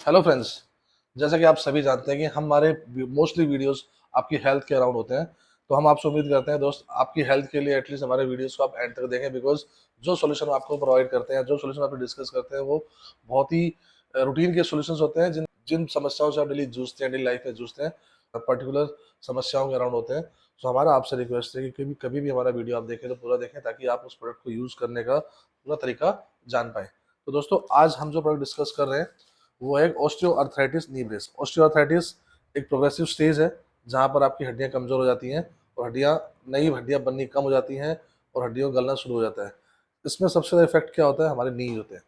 Hello friends. जैसा कि आप सभी जानते हैं कि हमारे मोस्टली वीडियोस आपकी हेल्थ के अराउंड होते हैं, तो हम आपसे उम्मीद करते हैं दोस्त आपकी हेल्थ के लिए एटलीस्ट हमारे वीडियोस को आप एंड तक देखें, बिकॉज जो सॉल्यूशन आपको प्रोवाइड करते हैं, जो सॉल्यूशन आप डिस्कस करते हैं, वो बहुत ही रूटीन के सॉल्यूशंस होते हैं जिन जिन समस्याओं से आप डेली जूझते हैं, डेली लाइफ में जूझते हैं, पर्टिकुलर समस्याओं के अराउंड होते हैं। तो हमारा आपसे रिक्वेस्ट है कि कभी कभी भी हमारा वीडियो आप देखें तो पूरा देखें, ताकि आप उस प्रोडक्ट को यूज़ करने का पूरा तरीका जान पाएँ। तो दोस्तों, आज हम जो प्रोडक्ट डिस्कस कर रहे हैं वो है ऑस्टियोआर्थराइटिस नी ब्रेस। ऑस्टियोआर्थराइटिस एक प्रोग्रेसिव स्टेज है जहाँ पर आपकी हड्डियाँ कमज़ोर हो जाती हैं और नई हड्डियाँ बननी कम हो जाती हैं और हड्डियों का गलना शुरू हो जाता है। इसमें सबसे ज़्यादा इफेक्ट क्या होता है? हमारे नीज होते हैं।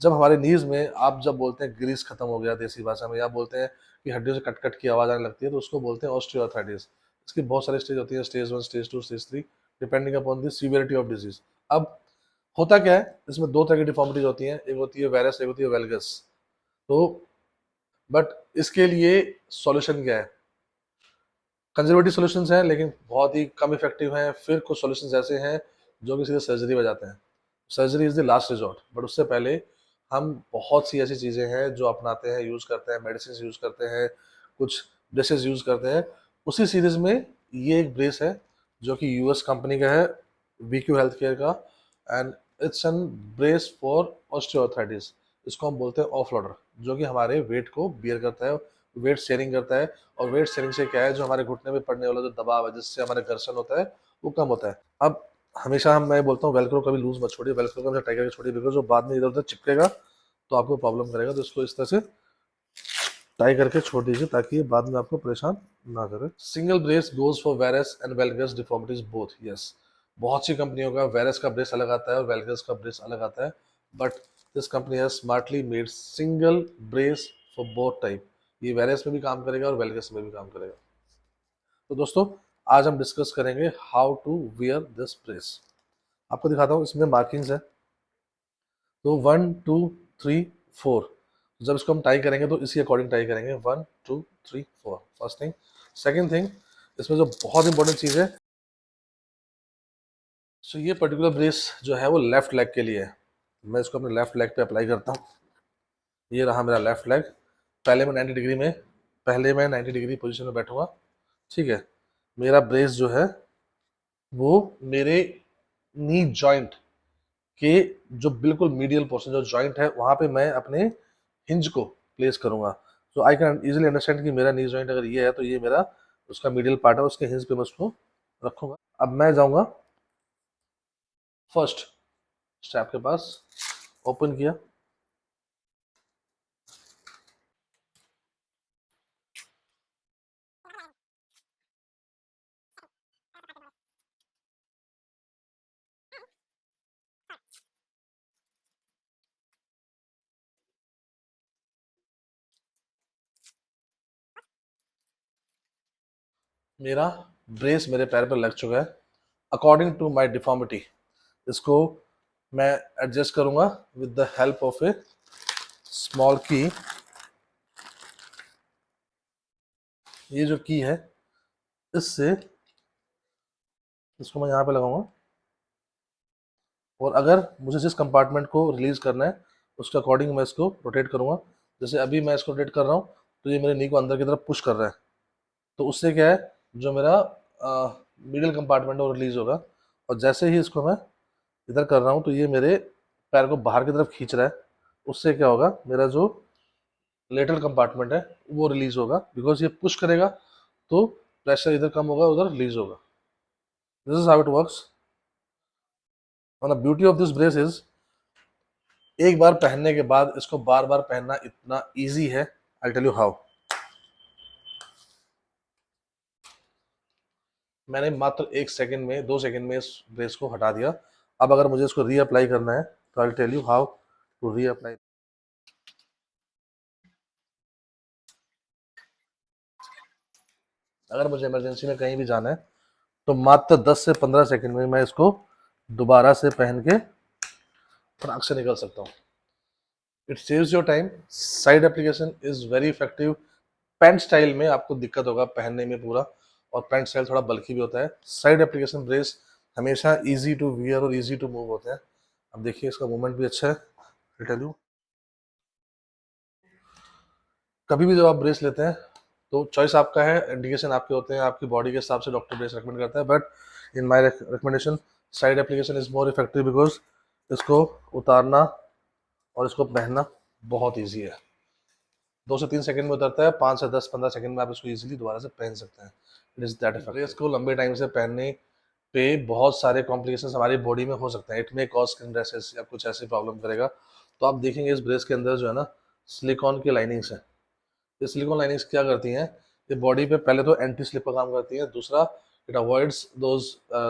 जब हमारे नीज में आप जब बोलते हैं ग्रीस खत्म हो गया देसी भाषा में, या बोलते हैं कि हड्डियों से कट कट की आवाज़ आने लगती है, तो उसको बोलते हैं ऑस्टियोआर्थराइटिस। इसकी बहुत सारी स्टेज होती है, stage 1, stage 2, stage 3, depending upon the severity of disease. अब होता क्या है, इसमें दो तरह की डिफॉर्मिटीज होती हैं, एक होती है वेरस, एक होती है वेलगस। तो बट इसके लिए सॉल्यूशन क्या है? कंजर्वेटिव सॉल्यूशंस हैं लेकिन बहुत ही कम इफेक्टिव हैं। फिर कुछ सॉल्यूशंस ऐसे हैं जो कि सीधे सर्जरी में जाते हैं। Surgery is the last resort, but उससे पहले हम बहुत सी ऐसी चीज़ें हैं जो अपनाते हैं, यूज़ करते हैं, मेडिसिन यूज़ करते हैं, कुछ ब्रेसेस यूज़ करते हैं। उसी सीरीज में ये एक ब्रेस है जो कि यूएस कंपनी का है, वीक्यू हेल्थ केयर का, and it's an brace for osteoarthritis. इसको हम बोलते हैं ऑफ लोडर, जो कि हमारे वेट को बियर करता है, वेट शेयरिंग करता है। और वेट शेयरिंग से क्या है, जो हमारे घुटने में पड़ने वाला जो दबाव है जिससे हमारे घर्षण होता है, वो कम होता है। अब हमेशा मैं बोलता हूँ वेलक्रो कभी लूज मत छोड़िए, वेलक्रो को हमेशा टाइट करके छोड़िए, बिकॉज वो बाद में इधर उधर चिपकेगा तो आपको प्रॉब्लम करेगा। तो इसको इस तरह से टाई करके छोड़ दीजिए ताकि ये बाद में आपको परेशान ना करे। Single brace goes for varus and valgus deformities both. Yes, बहुत सी कंपनियों का वेरस का ब्रेस अलग आता है और वेलगस का ब्रेस अलग आता है, but this company has smartly made single brace for both type. ये वेरस में भी काम करेगा और वेलगस में भी काम करेगा। तो दोस्तों, आज हम डिस्कस करेंगे how to wear this brace. आपको दिखाता हूँ, इसमें मार्किंग्स है। तो 1 2 3 4, जब इसको हम टाई करेंगे तो इसी अकॉर्डिंग टाई करेंगे। 1 2 3 4, फर्स्ट थिंग। सेकेंड थिंग, इसमें जो बहुत इंपॉर्टेंट चीज़ है, सो ये पर्टिकुलर ब्रेस जो है वो लेफ्ट लेग के लिए है। मैं इसको अपने लेफ्ट लेग पे अप्लाई करता हूँ। ये रहा मेरा लेफ्ट लेग। पहले मैं 90 डिग्री पोजीशन में बैठूंगा। ठीक है, मेरा ब्रेस जो है वो मेरे नी जॉइंट के जो बिल्कुल मीडियल पोर्शन जो जॉइंट है वहां पे मैं अपने हिंज को प्लेस करूंगा। तो आई कैन इजीली अंडरस्टैंड कि मेरा नी जॉइंट अगर ये है तो ये मेरा उसका मीडियल पार्ट है, उसके हिंज पे मैं उसको रखूंगा। अब मैं जाऊंगा फर्स्ट स्ट्रैप के पास, ओपन किया। मेरा ब्रेस मेरे पैर पर लग चुका है अकॉर्डिंग टू माई डिफॉर्मिटी। इसको मैं एडजस्ट करूंगा with the help of A small की। ये जो की है, इससे इसको मैं यहाँ पे लगाऊंगा, और अगर मुझे जिस कंपार्टमेंट को रिलीज करना है उसके अकॉर्डिंग मैं इसको रोटेट करूंगा। जैसे अभी मैं इसको रोटेट कर रहा हूँ तो ये मेरे नी को अंदर की तरफ पुश कर रहा है। तो उससे क्या है, जो मेरा मिडिल कंपार्टमेंट है वो रिलीज होगा। और जैसे ही इसको मैं इधर कर रहा हूँ तो ये मेरे पैर को बाहर की तरफ खींच रहा है। उससे क्या होगा, मेरा जो लेटरल कंपार्टमेंट है वो रिलीज होगा, बिकॉज ये पुश करेगा तो प्रेशर इधर कम होगा, उधर रिलीज होगा। This is how it works. और the beauty of this brace is, एक बार पहनने के बाद इसको बार बार पहनना इतना इजी है। I tell you how. मैंने मात्र 1 सेकंड में, 2 सेकंड में इस ब्रेस को हटा दिया। अब अगर मुझे इसको रीअप्लाई करना है तो I tell you how to reapply. अगर मुझे इमरजेंसी में कहीं भी जाना है तो मात्र 10 से 15 सेकंड में मैं इसको दोबारा से पहन के फटाक से निकल सकता हूँ। It saves your time. Side application is very effective. Pant style में आपको दिक्कत होगा पहनने में पूरा, और पैंट स्टाइल थोड़ा बल्कि भी होता है। साइड एप्लीकेशन ब्रेस हमेशा इजी टू वियर और इजी टू मूव होते हैं। अब देखिए, इसका मूवमेंट भी अच्छा है। टेल यू, कभी भी जब आप ब्रेस लेते हैं तो चॉइस आपका है, इंडिकेशन आपके होते हैं, आपकी बॉडी के हिसाब से डॉक्टर ब्रेस रिकमेंड करता है, but in my recommendation side application is more effective because इसको उतारना और इसको पहनना बहुत ईजी है। 2 से 3 सेकंड में उतरता है, 5 से 10 15 सेकंड में आप इसको इजीली दोबारा से पहन सकते हैं। It is that effective. Brace को लंबे टाइम से पहनने पे बहुत सारे कॉम्प्लिकेशंस हमारी बॉडी में हो सकते हैं। It may cause skin rashes या कुछ ऐसी प्रॉब्लम करेगा। तो आप देखेंगे इस ब्रेस के अंदर जो है ना, सिलिकॉन की लाइनिंग्स है। ये सिलिकॉन लाइनिंग्स क्या करती हैं, ये बॉडी पे पहले तो एंटी स्लिप का काम करती है, दूसरा it avoids those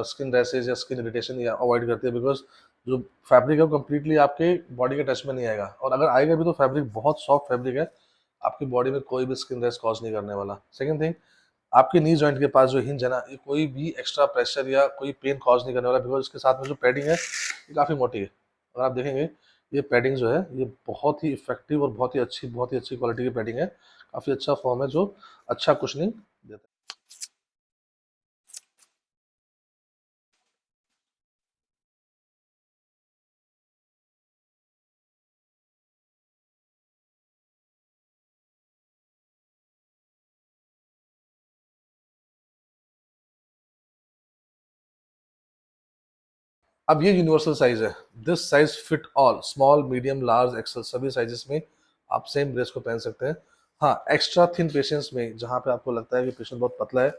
skin rashes या स्किन इरिटेशन, या अवॉइड करती है बिकॉज जो फैब्रिक है वो कम्प्लीटली आपके बॉडी के टच में नहीं आएगा, और अगर आएगा भी तो फैब्रिक बहुत सॉफ्ट फैब्रिक है, आपकी बॉडी में कोई भी स्किन रैश कॉज नहीं करने वाला। सेकंड थिंग, आपके नी जॉइंट के पास जो हिंज है ना, ये कोई भी एक्स्ट्रा प्रेशर या कोई पेन कॉज नहीं करने वाला बिकॉज इसके साथ में जो पैडिंग है ये काफ़ी मोटी है। अगर आप देखेंगे ये पैडिंग जो है ये बहुत ही इफेक्टिव और बहुत ही अच्छी क्वालिटी की पैडिंग है। काफ़ी अच्छा फॉर्म है जो अच्छा कुशनिंग देता है। अब ये यूनिवर्सल साइज है, this size fit all, small medium large XL सभी साइजेस में आप सेम ड्रेस को पहन सकते हैं। हाँ, एक्स्ट्रा थिन पेशेंट्स में जहाँ पे आपको लगता है कि पेशेंट बहुत पतला है,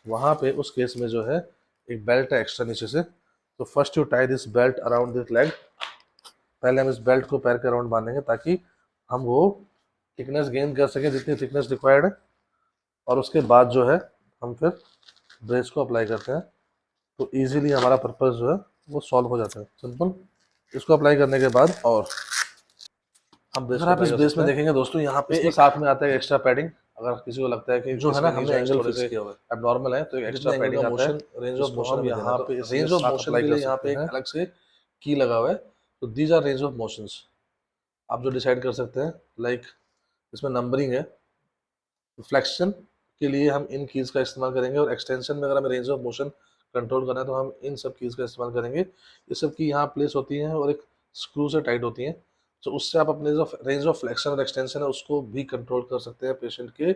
वहाँ पे उस केस में जो है एक बेल्ट है एक्स्ट्रा नीचे से। तो first you tie this belt around this leg. पहले हम इस बेल्ट को पैर के अराउंड बांधेंगे ताकि हम वो थिकनेस गेन कर सकें जितनी थिकनेस रिक्वायर्ड है, और उसके बाद जो है हम फिर ब्रेस को अप्लाई करते हैं। तो इजीली हमारा पर्पस जो है वो सॉल्व हो जाता है, सिंपल। इसको अप्लाई करने के बाद और हम ब्रेस को आप इस ब्रेस में देखेंगे दोस्तों, यहाँ पे एक साथ में आता है एक्स्ट्रा पैडिंग। अगर किसी को लगता है कि जो है ना हमने एंगल फिक्स किया हुआ है, अब है, तो एक एक्स्ट्रा पैडिंग आता है। रेंज ऑफ मोशन यहाँ पे, रेंज ऑफ मोशन के लिए यहाँ पे एक अलग से की लगा हुआ है। तो these are range of motions, आप जो डिसाइड कर सकते हैं। लाइक इसमें नंबरिंग है, फ्लेक्शन के लिए हम इन कीज़ का इस्तेमाल करेंगे, और एक्सटेंशन में अगर हमें रेंज ऑफ मोशन कंट्रोल करना है तो हम इन सब कीज़ का इस्तेमाल करेंगे। ये सब की यहाँ प्लेस होती हैं और एक स्क्रू से टाइट होती हैं, तो उससे आप अपने जो रेंज ऑफ फ्लेक्शन और एक्सटेंशन है उसको भी कंट्रोल कर सकते हैं पेशेंट के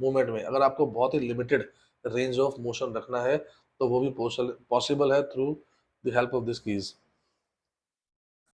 मूवमेंट में। अगर आपको बहुत ही लिमिटेड रेंज ऑफ मोशन रखना है तो वो भी पॉसिबल है through the help of this keys.